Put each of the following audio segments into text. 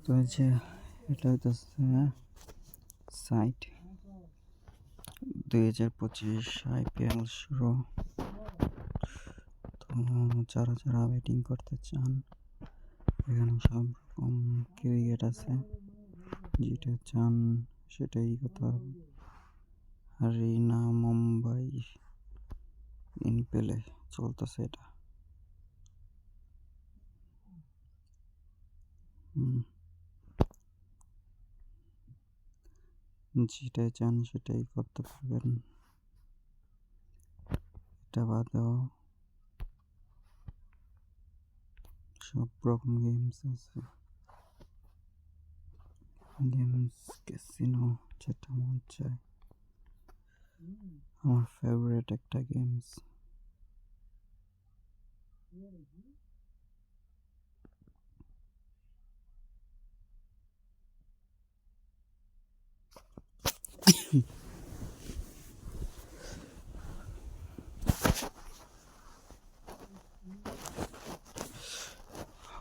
তো এই যে এটা হইতেছে সাইট 2025 IPL শুরু। তো যারা যারা ওয়েটিং করতে চান এখানে সব রকম ক্রিকেট আছে, যেটা চান সেটাই করতে পারবেন। হারিনা মুম্বাই ইনপেলে চলতেছে এটা। যেটাই চান সেটাই করতে পারবেন। এটা বাদেও সব রকম গেমস আছে, গেমস ক্যাসিনো, যেটা মন চায়। আমার ফেভারিট একটা গেমস।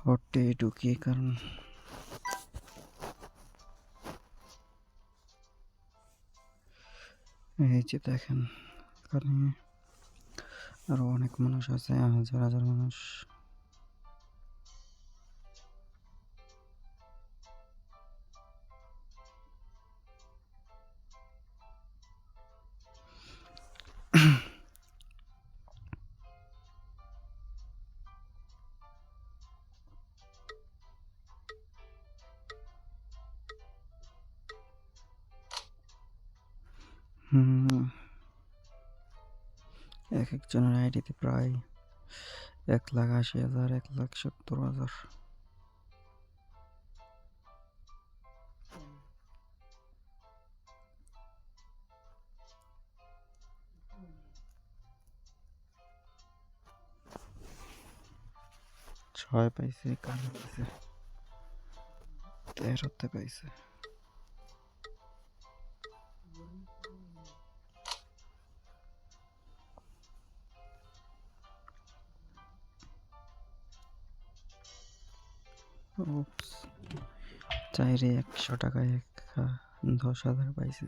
হটে ঢুকি, কারণ এই যে দেখেন এখানে আরো অনেক মানুষ আছে, হাজার হাজার মানুষ। এক একজনের আইডিতে প্রায় 1,80,000, 1,70,000। ছয় পাইছে, কালো পাইছে, 13তে পাইছে। চাইরে 100 টাকায় 10,000 পাইছে।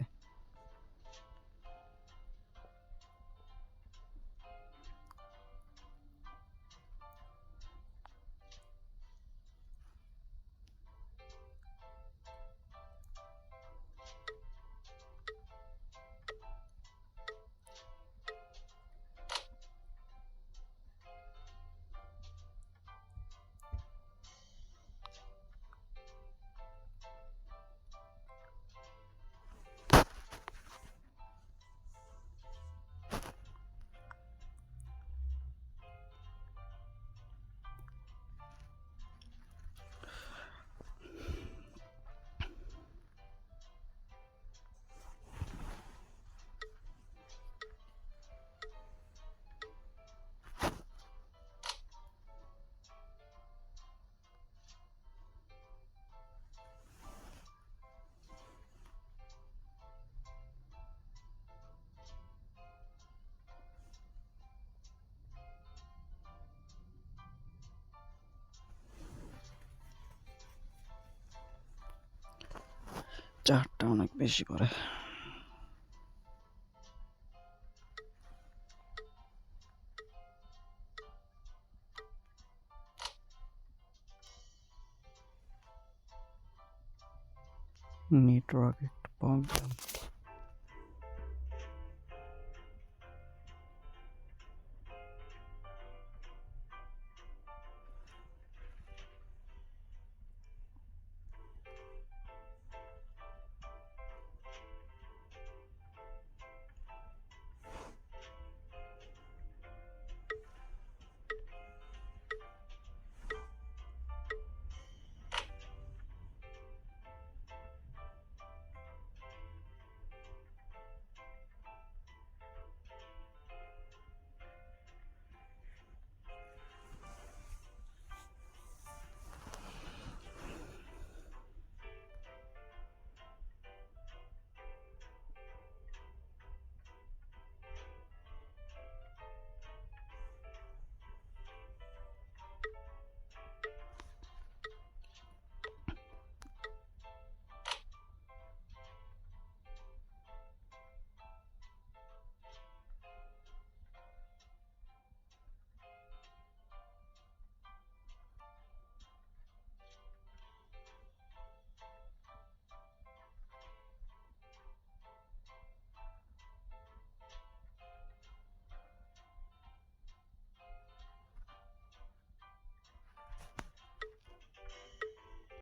চারটা অনেক বেশি করে। নেটওয়ার্ক একটু প্রবলেম।